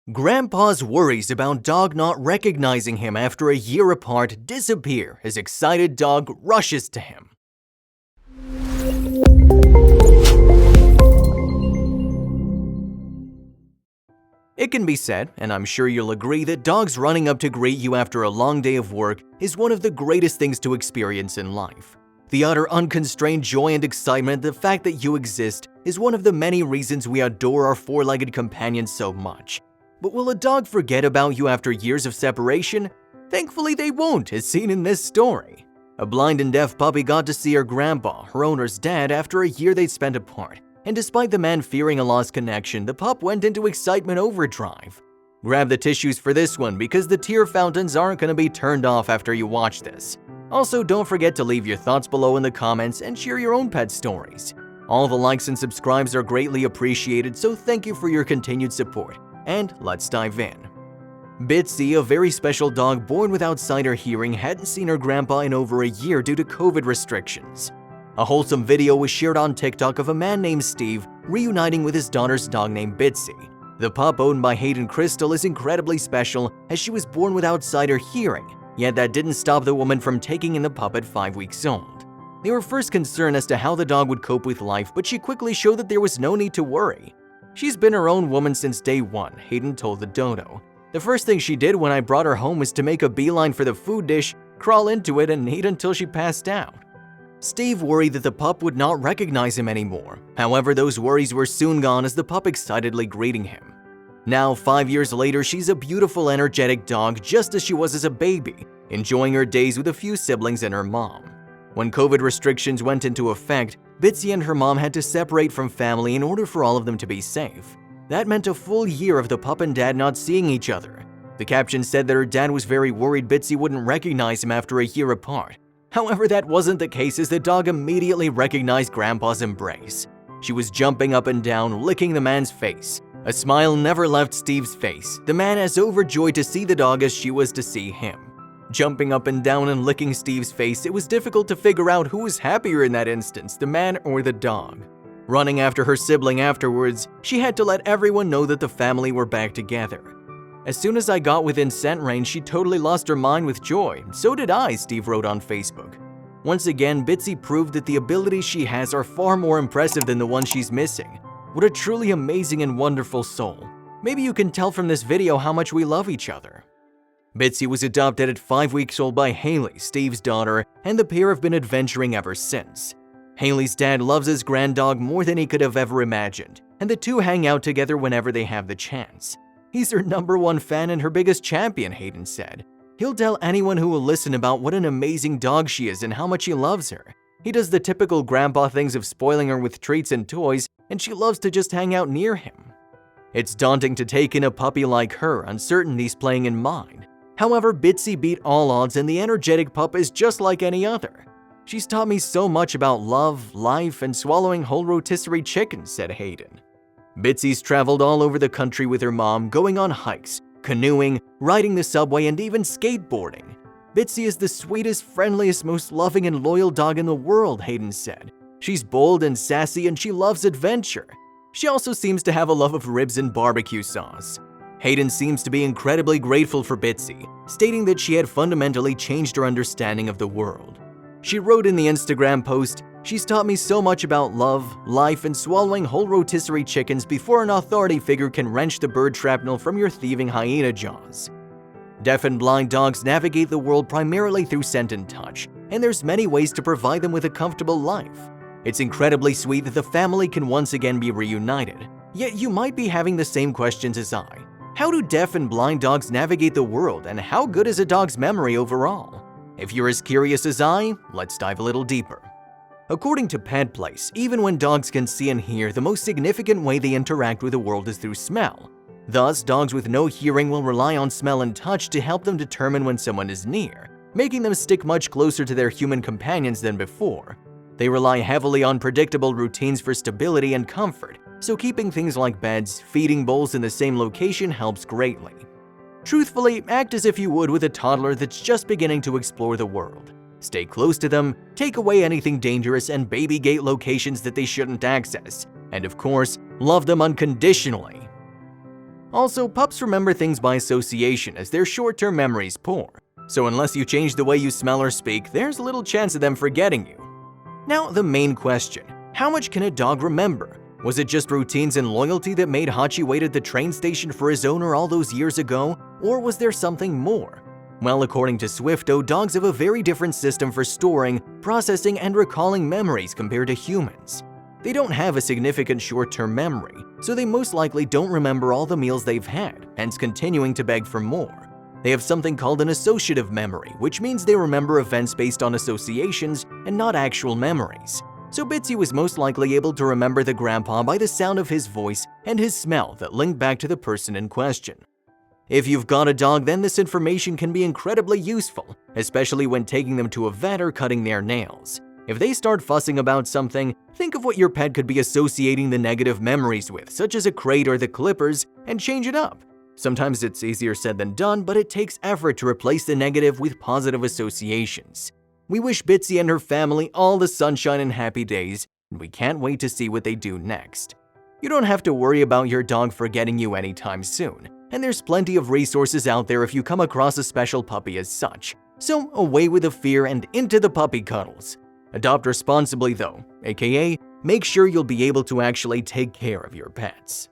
Grandpa's worries about dog not recognizing him after a year apart disappear as excited dog rushes to him. It can be said, and I'm sure you'll agree, that dogs running up to greet you after a long day of work is one of the greatest things to experience in life. The utter unconstrained joy and excitement, the fact that you exist, is one of the many reasons we adore our four-legged companions so much. But will a dog forget about you after years of separation? Thankfully they won't, as seen in this story. A blind and deaf puppy got to see her grandpa, her owner's dad, after a year they'd spent apart. And despite the man fearing a lost connection, the pup went into excitement overdrive. Grab the tissues for this one because the tear fountains aren't going to be turned off after you watch this. Also, don't forget to leave your thoughts below in the comments and share your own pet stories. All the likes and subscribes are greatly appreciated, so thank you for your continued support. And let's dive in. Bitsy, a very special dog born with outsider hearing, hadn't seen her grandpa in over a year due to COVID restrictions. A wholesome video was shared on TikTok of a man named Steve reuniting with his daughter's dog named Bitsy. The pup, owned by Hayden Crystal, is incredibly special as she was born with outsider hearing, yet that didn't stop the woman from taking in the pup at 5 weeks old. They were first concerned as to how the dog would cope with life, but she quickly showed that there was no need to worry. She's been her own woman since day one, Hayden told the dodo. The first thing she did when I brought her home was to make a beeline for the food dish, crawl into it, and eat until she passed out. Steve worried that the pup would not recognize him anymore. However, those worries were soon gone as the pup excitedly greeting him. Now, 5 years later, she's a beautiful, energetic dog just as she was as a baby, enjoying her days with a few siblings and her mom. When COVID restrictions went into effect, Bitsy and her mom had to separate from family in order for all of them to be safe. That meant a full year of the pup and dad not seeing each other. The caption said that her dad was very worried Bitsy wouldn't recognize him after a year apart. However, that wasn't the case as the dog immediately recognized Grandpa's embrace. She was jumping up and down, licking the man's face. A smile never left Steve's face, the man as overjoyed to see the dog as she was to see him. Jumping up and down and licking Steve's face, it was difficult to figure out who was happier in that instance, the man or the dog. Running after her sibling afterwards, she had to let everyone know that the family were back together. As soon as I got within scent range, she totally lost her mind with joy. So did I, Steve wrote on Facebook. Once again, Bitsy proved that the abilities she has are far more impressive than the ones she's missing. What a truly amazing and wonderful soul. Maybe you can tell from this video how much we love each other. Bitsy was adopted at 5 weeks old by Haley, Steve's daughter, and the pair have been adventuring ever since. Haley's dad loves his granddog more than he could have ever imagined, and the two hang out together whenever they have the chance. He's her #1 fan and her biggest champion, Hayden said. He'll tell anyone who will listen about what an amazing dog she is and how much he loves her. He does the typical grandpa things of spoiling her with treats and toys, and she loves to just hang out near him. It's daunting to take in a puppy like her, uncertainties playing in mind. However, Bitsy beat all odds and the energetic pup is just like any other. She's taught me so much about love, life, and swallowing whole rotisserie chickens, said Hayden. Bitsy's traveled all over the country with her mom, going on hikes, canoeing, riding the subway, and even skateboarding. Bitsy is the sweetest, friendliest, most loving and loyal dog in the world, Hayden said. She's bold and sassy and she loves adventure. She also seems to have a love of ribs and barbecue sauce. Hayden seems to be incredibly grateful for Bitsy, stating that she had fundamentally changed her understanding of the world. She wrote in the Instagram post, "She's taught me so much about love, life, and swallowing whole rotisserie chickens before an authority figure can wrench the bird shrapnel from your thieving hyena jaws." Deaf and blind dogs navigate the world primarily through scent and touch, and there's many ways to provide them with a comfortable life. It's incredibly sweet that the family can once again be reunited. Yet you might be having the same questions as I. How do deaf and blind dogs navigate the world, and how good is a dog's memory overall? If you're as curious as I, let's dive a little deeper. According to Pet Place, even when dogs can see and hear, the most significant way they interact with the world is through smell. Thus, dogs with no hearing will rely on smell and touch to help them determine when someone is near, making them stick much closer to their human companions than before. They rely heavily on predictable routines for stability and comfort, so keeping things like beds, feeding bowls in the same location helps greatly. Truthfully, act as if you would with a toddler that's just beginning to explore the world. Stay close to them, take away anything dangerous, and baby gate locations that they shouldn't access. And of course, love them unconditionally. Also, pups remember things by association as their short-term memory is poor. So unless you change the way you smell or speak, there's little chance of them forgetting you. Now, the main question: how much can a dog remember? Was it just routines and loyalty that made Hachi wait at the train station for his owner all those years ago, or was there something more? Well, according to Swifto, dogs have a very different system for storing, processing, and recalling memories compared to humans. They don't have a significant short-term memory, so they most likely don't remember all the meals they've had, hence continuing to beg for more. They have something called an associative memory, which means they remember events based on associations and not actual memories. So Bitsy was most likely able to remember the grandpa by the sound of his voice and his smell that linked back to the person in question. If you've got a dog, then this information can be incredibly useful, especially when taking them to a vet or cutting their nails. If they start fussing about something, think of what your pet could be associating the negative memories with, such as a crate or the clippers, and change it up. Sometimes it's easier said than done, but it takes effort to replace the negative with positive associations. We wish Bitsy and her family all the sunshine and happy days, and we can't wait to see what they do next. You don't have to worry about your dog forgetting you anytime soon, and there's plenty of resources out there if you come across a special puppy as such. So away with the fear and into the puppy cuddles. Adopt responsibly though, aka make sure you'll be able to actually take care of your pets.